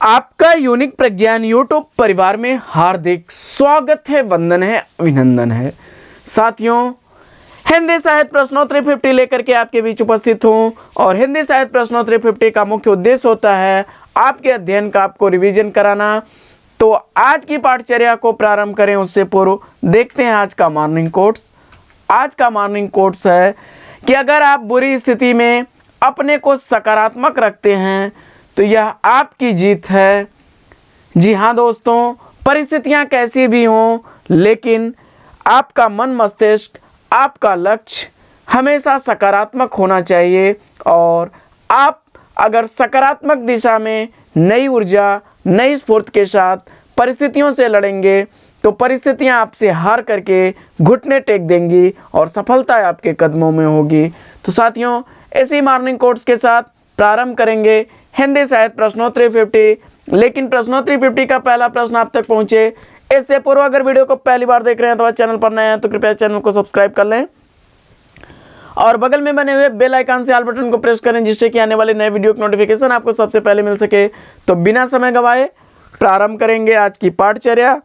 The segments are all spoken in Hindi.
आपका यूनिक प्रज्ञान यूट्यूब परिवार में हार्दिक स्वागत है, वंदन है, अभिनंदन है। साथियों, हिंदी साहित्य प्रश्नोत्तरी 50 लेकर के आपके बीच उपस्थित हूँ और हिंदी साहित्य प्रश्नोत्तरी 50 का मुख्य उद्देश्य होता है आपके अध्ययन का आपको रिवीजन कराना। तो आज की पाठचर्या को प्रारंभ करें उससे पूर्व देखते हैं आज का मॉर्निंग कोट्स। आज का मॉर्निंग कोट्स है कि अगर आप बुरी स्थिति में अपने को सकारात्मक रखते हैं तो यह आपकी जीत है। जी हाँ दोस्तों, परिस्थितियां कैसी भी हों, लेकिन आपका मन मस्तिष्क, आपका लक्ष्य हमेशा सकारात्मक होना चाहिए। और आप अगर सकारात्मक दिशा में नई ऊर्जा, नई स्फूर्ति के साथ परिस्थितियों से लड़ेंगे तो परिस्थितियां आपसे हार करके घुटने टेक देंगी और सफलता आपके कदमों में होगी। तो साथियों, ऐसी मॉर्निंग कोट्स के साथ प्रारंभ करेंगे हिंदी साहित्य प्रश्नोत्तरी 50। लेकिन प्रश्नोत्तरी 50 का पहला प्रश्न आप तक पहुंचे इससे पूर्व अगर वीडियो को पहली बार देख रहे हैं तो चैनल पर नए हैं तो कृपया चैनल को सब्सक्राइब कर लें और बगल में बने हुए बेल आइकन से ऑल बटन को प्रेस करें, जिससे कि आने वाले नए वीडियो की नोटिफिकेशन आपको सबसे पहले मिल सके। तो बिना समय गवाए प्रारंभ करेंगे आज की पाठचर्या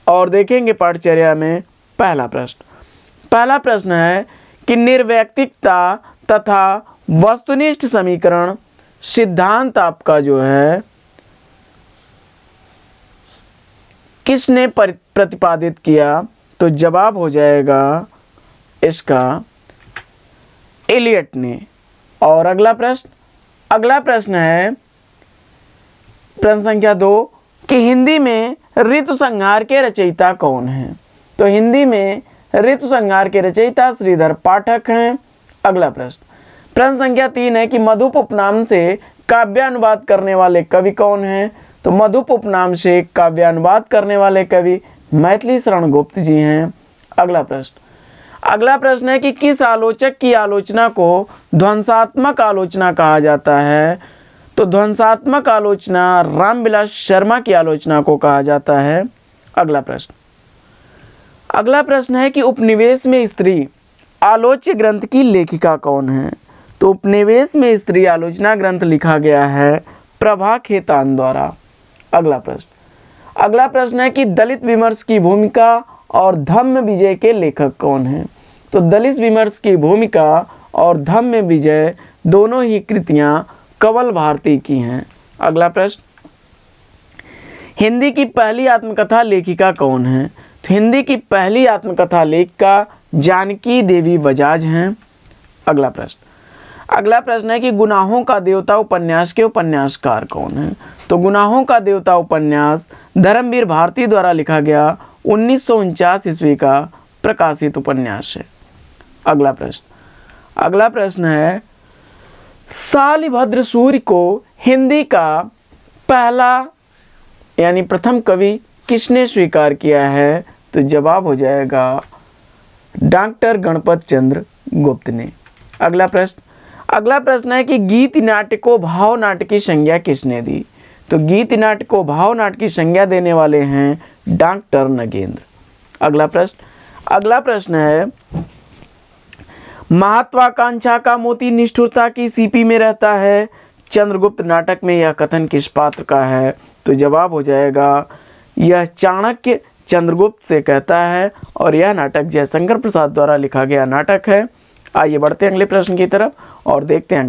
और देखेंगे पाठचर्या में पहला प्रश्न। पहला प्रश्न है कि निर्वैयक्तिकता तथा वस्तुनिष्ठ समीकरण सिद्धांत आपका जो है किसने प्रतिपादित किया? तो जवाब हो जाएगा इसका एलियट ने। और अगला प्रश्न है प्रश्न संख्या 2 कि हिंदी में ऋतु संहार के रचयिता कौन हैं? तो हिंदी में ऋतु संहार के रचयिता श्रीधर पाठक हैं। अगला प्रश्न संख्या 3 है कि मधुप उपनाम से काव्यानुवाद करने वाले कवि कौन हैं? तो मधुप उपनाम से काव्यानुवाद करने वाले कवि मैथिली शरण गुप्त जी हैं। अगला प्रश्न है कि किस आलोचक की आलोचना को ध्वंसात्मक आलोचना कहा जाता है? तो ध्वंसात्मक आलोचना रामविलास शर्मा की आलोचना को कहा जाता है। अगला प्रश्न है कि उपनिवेश में स्त्री आलोच्य ग्रंथ की लेखिका कौन है? तो उपनिवेश में स्त्री आलोचना ग्रंथ लिखा गया है प्रभा खेतान द्वारा। अगला प्रश्न है कि दलित विमर्श की भूमिका और धम्म विजय के लेखक कौन हैं? तो दलित विमर्श की भूमिका और धम्म विजय दोनों ही कृतियां कंवल भारती की हैं। अगला प्रश्न, हिंदी की पहली आत्मकथा लेखिका कौन है? तो हिंदी की पहली आत्मकथा लेखिका जानकी देवी बजाज हैं। अगला प्रश्न है कि गुनाहों का देवता उपन्यास के उपन्यासकार कौन है? तो गुनाहों का देवता उपन्यास धर्मवीर भारती द्वारा लिखा गया 1949 ईस्वी का प्रकाशित उपन्यास है। अगला प्रश्न है शालिभद्र सूर्य को हिंदी का पहला यानी प्रथम कवि किसने स्वीकार किया है? तो जवाब हो जाएगा डॉक्टर गणपत चंद्र गुप्त ने। अगला प्रश्न है कि गीत नाट्य को भाव नाट्य की संज्ञा किसने दी? तो गीत नाट्य को भाव नाट्य की संज्ञा देने वाले हैं डॉक्टर नगेंद्र। अगला प्रश्न है महत्वाकांक्षा का मोती निष्ठुरता की सीपी में रहता है चंद्रगुप्त नाटक में यह कथन किस पात्र का है? तो जवाब हो जाएगा यह चाणक्य चंद्रगुप्त से कहता है और यह नाटक जयशंकर प्रसाद द्वारा लिखा गया नाटक है। आइए बढ़ते हैं अगले प्रश्न की तरफ और देखते हैं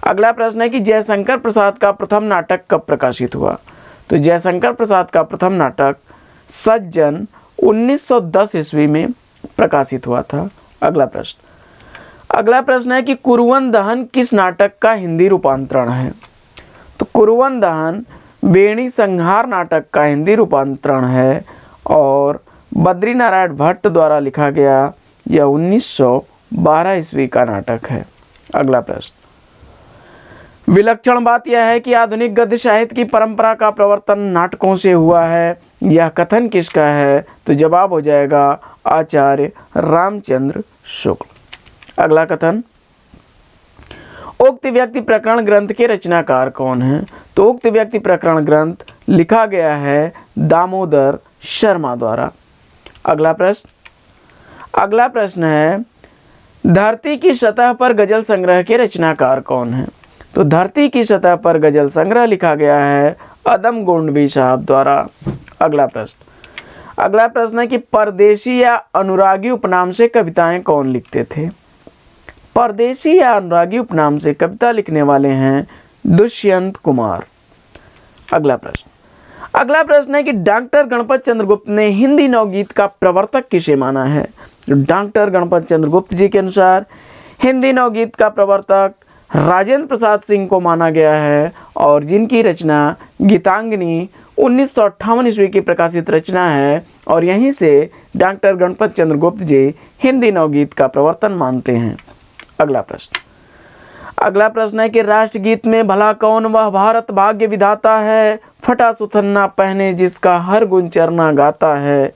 अगला प्रश्न है कि जयशंकर प्रसाद का प्रथम नाटक कब प्रकाशित हुआ? तो जयशंकर प्रसाद का प्रथम नाटक सज्जन 1910 ईस्वी में प्रकाशित हुआ था। अगला प्रश्न है कि कुरुवन दहन किस नाटक का हिंदी रूपांतरण है? तो कुरुवन दहन वेणी संहार नाटक का हिंदी रूपांतरण है और बद्री नारायण भट्ट द्वारा लिखा गया यह 1912 ईस्वी का नाटक है। अगला प्रश्न, विलक्षण बात यह है कि आधुनिक गद्य साहित्य की परंपरा का प्रवर्तन नाटकों से हुआ है, यह कथन किसका है? तो जवाब हो जाएगा आचार्य रामचंद्र शुक्ल। अगला कथन, उक्त व्यक्ति प्रकरण ग्रंथ के रचनाकार कौन है? तो उक्त व्यक्ति प्रकरण ग्रंथ लिखा गया है दामोदर शर्मा द्वारा। अगला प्रश्न है धरती की सतह पर गजल संग्रह के रचनाकार कौन है? तो धरती की सतह पर गजल संग्रह लिखा गया है अदम गोंडवी साहब द्वारा। अगला प्रश्न है कि परदेशी या अनुरागी उपनाम से कविताएं कौन लिखते थे? परदेशी या अनुरागी उपनाम से कविता लिखने वाले हैं दुष्यंत कुमार। अगला प्रश्न है कि डॉक्टर गणपत चंद्रगुप्त ने हिंदी नवगीत का प्रवर्तक किसे माना है? डॉक्टर गणपत चंद्रगुप्त जी के अनुसार हिंदी नवगीत का प्रवर्तक राजेंद्र प्रसाद सिंह को माना गया है, और जिनकी रचना गीतांजलि 1958 ईस्वी की प्रकाशित रचना है, और यहीं से डॉक्टर गणपत चंद्रगुप्त जी हिंदी नवगीत का प्रवर्तन मानते हैं। अगला प्रश्न है कि राष्ट्रगीत में भला कौन वह भारत भाग्य विधाता है, फटा सुथन्ना पहने जिसका हर गुण चरना गाता है?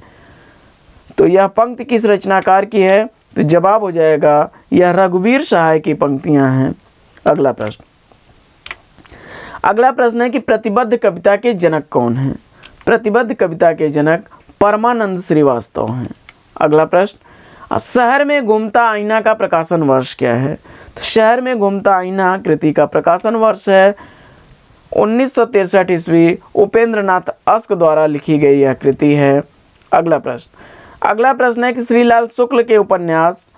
तो यह पंक्ति किस रचनाकार की है? तो जवाब हो जाएगा यह रघुवीर सहाय की पंक्तियां हैं। अगला प्रश्न है कि प्रतिबद्ध कविता के जनक कौन हैं? प्रतिबद्ध कविता के जनक परमानंद श्रीवास्तव हैं। अगला प्रश्न, शहर में घूमता आईना का प्रकाशन वर्ष क्या है? तो शहर में घूमता आईना कृति का प्रकाशन वर्ष है 1963 ईस्वी, उपेंद्र नाथ अस्क द्वारा लिखी गई यह कृति है। अगला प्रश्न है कि श्रीलाल शुक्ल के उपन्यास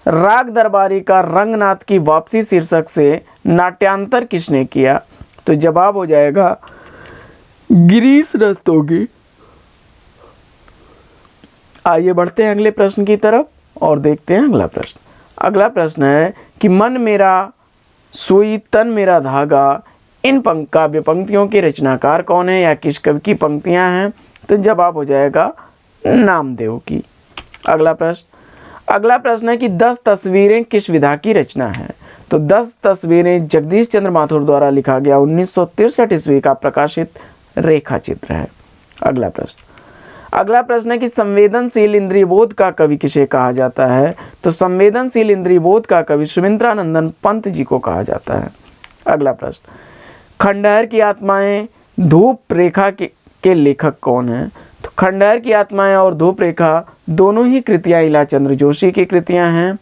राग दरबारी का रंगनाथ की वापसी शीर्षक से नाट्यांतर किसने किया? तो जवाब हो जाएगा गिरीश रस्तोगी। आइए बढ़ते हैं अगले प्रश्न की तरफ और देखते हैं अगला प्रश्न। अगला प्रश्न है कि मन मेरा सुई तन मेरा धागा, इन काव्य पंक्तियों के रचनाकार कौन है या किस कवि की पंक्तियां हैं? तो जवाब हो जाएगा नामदेव की। अगला प्रश्न है कि 10 तस्वीरें किस विधा की रचना है? तो 10 तस्वीरें जगदीश चंद्र माथुर द्वारा लिखा गया 1963 ईस्वी का प्रकाशित रेखा चित्र है। अगला प्रश्न है कि संवेदनशील इंद्रिय बोध का कवि किसे कहा जाता है? तो संवेदनशील इंद्रिय बोध का कवि सुमित्रानंदन पंत जी को कहा जाता है। अगला प्रश्न, खंडहर की आत्माएं धूप रेखा के लेखक कौन हैं? तो खंडहर की आत्माएं और धूप रेखा दोनों ही कृतियां इलाचंद्र जोशी की कृतियां हैं।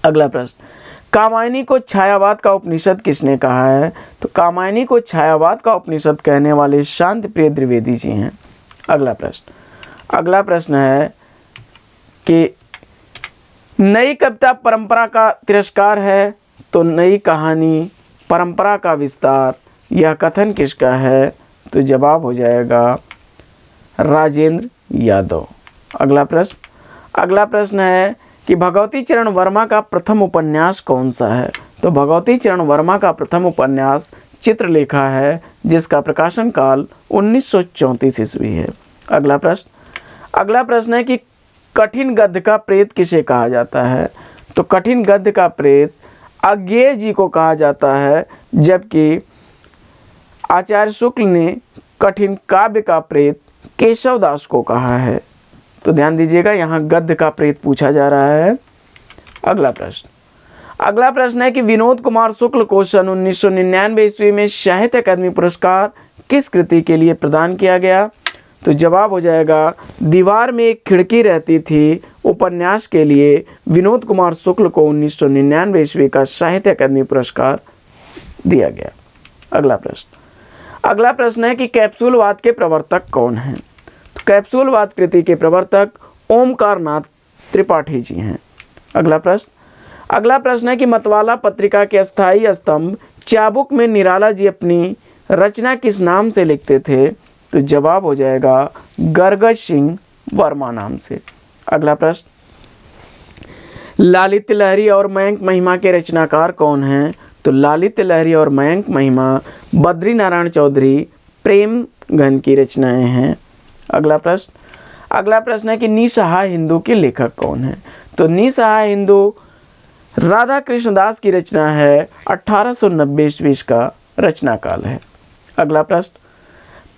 अगला प्रश्न, कामायनी को छायावाद का उपनिषद किसने कहा है? तो कामायनी को छायावाद का उपनिषद कहने वाले शांति प्रिय द्विवेदी जी हैं। अगला प्रश्न है कि नई कविता परंपरा का तिरस्कार है, तो नई कहानी परंपरा का विस्तार, यह कथन किसका है? तो जवाब हो जाएगा राजेंद्र यादव। अगला प्रश्न है कि भगवती चरण वर्मा का प्रथम उपन्यास कौन सा है? तो भगवती चरण वर्मा का प्रथम उपन्यास चित्रलेखा है, जिसका प्रकाशन काल 1934 ईस्वी है। अगला प्रश्न है कि कठिन गद्य का प्रेत किसे कहा जाता है? तो कठिन गद्य का प्रेत अज्ञेय जी को कहा जाता है, जबकि आचार्य शुक्ल ने कठिन काव्य का प्रेत केशव दास को कहा है। तो ध्यान दीजिएगा, यहाँ गद्य का प्रेत पूछा जा रहा है। अगला प्रश्न है कि विनोद कुमार शुक्ल को सन 1999 ईस्वी में साहित्य अकादमी पुरस्कार किस कृति के लिए प्रदान किया गया? तो जवाब हो जाएगा दीवार में एक खिड़की रहती थी उपन्यास के लिए विनोद कुमार शुक्ल को 1999 ईस्वी का साहित्य अकादमी पुरस्कार दिया गया। अगला प्रश्न है कि कैप्सूलवाद के प्रवर्तक कौन हैं? तो कैप्सूलवाद कृति के प्रवर्तक ओमकार नाथ त्रिपाठी जी हैं। अगला प्रश्न है कि मतवाला पत्रिका के अस्थायी स्तंभ चाबुक में निराला जी अपनी रचना किस नाम से लिखते थे? तो जवाब हो जाएगा गरगज सिंह वर्मा नाम से। अगला प्रश्न, लालित्य लहरी और मयंक महिमा के रचनाकार कौन हैं? तो लालित्य लहरी और मयंक महिमा बद्री नारायण चौधरी प्रेम घन की रचनाएं हैं। अगला प्रश्न है कि निसहाय हिंदू के लेखक कौन हैं? तो निसहाय हिंदू राधा कृष्णदास की रचना है, 1890 ईस्वी का रचना काल है। अगला प्रश्न,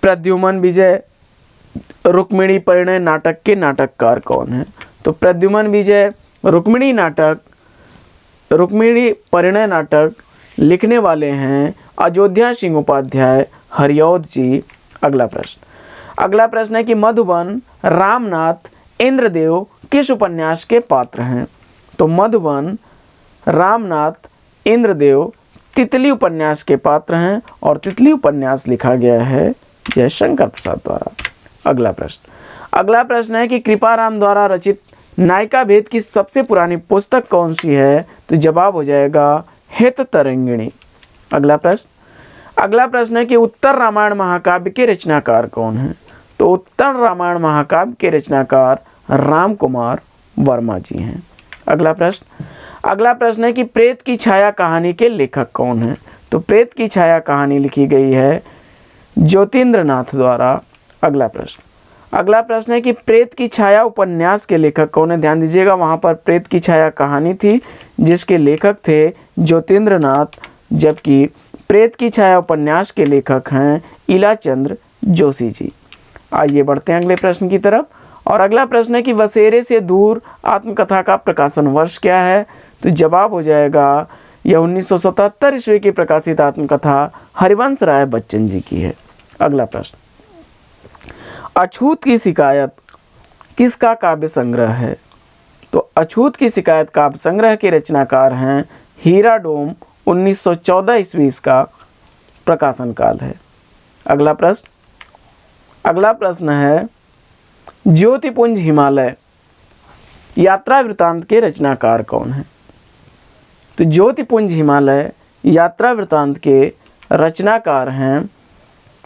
प्रद्युमन विजय रुक्मिणी परिणय नाटक के नाटककार कौन हैं? तो प्रद्युमन विजय रुक्मिणी परिणय नाटक लिखने वाले हैं अयोध्या सिंह उपाध्याय हरिऔध जी। अगला प्रश्न है कि मधुबन रामनाथ इंद्रदेव किस उपन्यास के पात्र हैं? तो मधुबन रामनाथ इंद्रदेव तितली उपन्यास के पात्र हैं और तितली उपन्यास लिखा गया है जयशंकर प्रसाद द्वारा। अगला प्रश्न है कि कृपाराम द्वारा रचित नायिका भेद की सबसे पुरानी पुस्तक कौन सी है? तो जवाब हो जाएगा हित तरंगिणी। अगला प्रश्न है कि उत्तर रामायण महाकाव्य के रचनाकार कौन हैं? तो उत्तर रामायण महाकाव्य के रचनाकार राम कुमार वर्मा जी हैं। अगला प्रश्न है कि प्रेत की छाया कहानी के लेखक कौन हैं? तो प्रेत की छाया कहानी लिखी गई है ज्योतिन्द्र नाथ द्वारा। अगला प्रश्न है कि प्रेत की छाया उपन्यास के लेखक कौन है? ध्यान दीजिएगा, वहाँ पर प्रेत की छाया कहानी थी जिसके लेखक थे ज्योतिन्द्र नाथ, जबकि प्रेत की छाया उपन्यास के लेखक हैं इलाचंद्र जोशी जी। आइए बढ़ते हैं अगले प्रश्न की तरफ। और अगला प्रश्न है कि वसेरे से दूर आत्मकथा का प्रकाशन वर्ष क्या है? तो जवाब हो जाएगा यह 1977 ईस्वी की प्रकाशित आत्मकथा हरिवंश राय बच्चन जी की है। अगला प्रश्न, अछूत की शिकायत किसका काव्य संग्रह है? तो अछूत की शिकायत काव्य संग्रह के रचनाकार हैं हीरा डोम। 1914 ईस्वी इसका प्रकाशन काल है। अगला प्रश्न है ज्योतिपुंज हिमालय यात्रा वृत्तांत के रचनाकार कौन है? तो ज्योतिपुंज हिमालय यात्रा वृत्तांत के रचनाकार हैं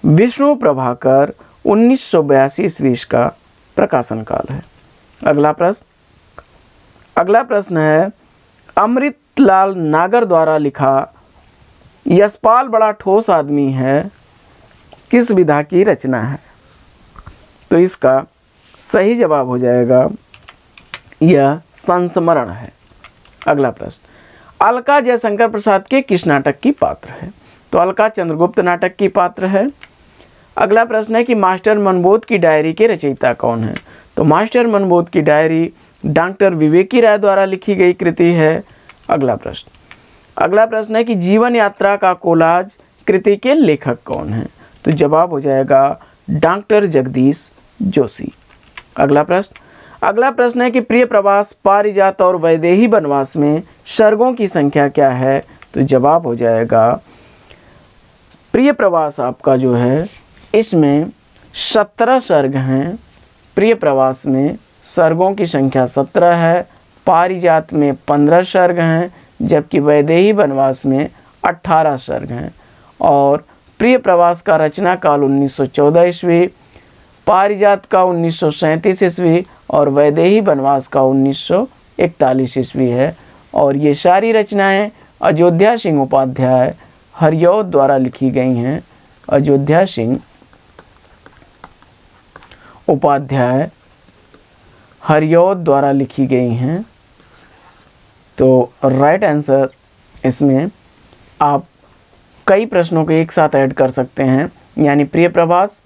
विष्णु प्रभाकर। 1982 ईस्वी का प्रकाशन काल है। अगला प्रश्न है अमृतलाल नागर द्वारा लिखा यशपाल बड़ा ठोस आदमी है किस विधा की रचना है? तो इसका सही जवाब हो जाएगा यह संस्मरण है। अगला प्रश्न, अलका जयशंकर प्रसाद के किस नाटक की पात्र है? तो अलका चंद्रगुप्त नाटक की पात्र है। अगला प्रश्न है कि मास्टर मनबोध की डायरी के रचयिता कौन है? तो मास्टर मनबोध की डायरी डॉक्टर विवेकी राय द्वारा लिखी गई कृति है। अगला प्रश्न है कि जीवन यात्रा का कोलाज कृति के लेखक कौन है? तो जवाब हो जाएगा डॉक्टर जगदीश जोशी। अगला प्रश्न है कि प्रिय प्रवास, पारिजात और वैदेही वनवास में सर्गों की संख्या क्या है? तो जवाब हो जाएगा प्रिय प्रवास आपका जो है इसमें 17 सर्ग हैं। प्रिय प्रवास में सर्गों की संख्या 17 है। पारिजात में 15 सर्ग हैं, जबकि वैदेही वनवास में 18 सर्ग हैं। और प्रिय प्रवास का रचना काल 1914 ईस्वी, पारिजात का 1937 ईस्वी और वैदेही वनवास का 1941 ईस्वी है। और ये सारी रचनाएं अयोध्या सिंह उपाध्याय हरियौध द्वारा लिखी गई हैं। अयोध्या सिंह उपाध्याय हरियौध द्वारा लिखी गई हैं। तो राइट आंसर इसमें आप कई प्रश्नों को एक साथ ऐड कर सकते हैं, यानी प्रिय प्रवास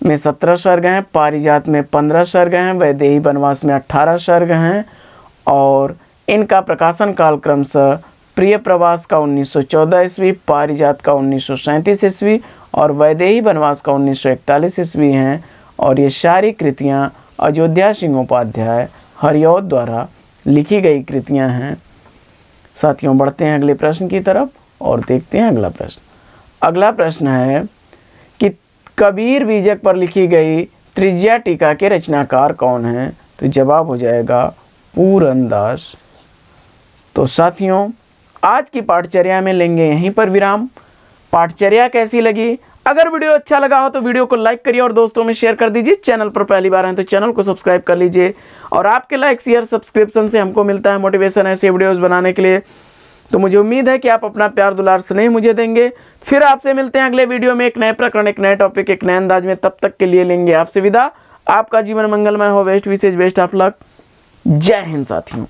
में 17 सर्ग हैं, पारिजात में 15 सर्ग हैं, वैदेही वनवास में 18 सर्ग हैं। और इनका प्रकाशन काल क्रमशः प्रिय प्रवास का 1914 ईस्वी, पारिजात का 1937 ईस्वी और वैदेही वनवास का 1941 ईस्वी हैं। और ये सारी कृतियाँ अयोध्या सिंह उपाध्याय हरियौध द्वारा लिखी गई कृतियाँ हैं। साथियों बढ़ते हैं अगले प्रश्न की तरफ और देखते हैं अगला प्रश्न। अगला प्रश्न है कि कबीर बीजक पर लिखी गई त्रिज्या टीका के रचनाकार कौन हैं? तो जवाब हो जाएगा पूरनदास। तो साथियों आज की पाठचर्या में लेंगे यहीं पर विराम। पाठचर्या कैसी लगी? अगर वीडियो अच्छा लगा हो तो वीडियो को लाइक करिए और दोस्तों में शेयर कर दीजिए। चैनल पर पहली बार हैं तो चैनल को सब्सक्राइब कर लीजिए। और आपके लाइक शेयर सब्सक्रिप्शन से हमको मिलता है मोटिवेशन ऐसे वीडियोस बनाने के लिए। तो मुझे उम्मीद है कि आप अपना प्यार दुलार स्नेह मुझे देंगे। फिर आपसे मिलते हैं अगले वीडियो में एक नए प्रकरण, एक नए टॉपिक, एक नए अंदाज में। तब तक के लिए लेंगे आपसे विदा। आपका जीवन मंगलमय हो। बेस्ट विशेष बेस्ट ऑफ लक। जय हिंद साथियों।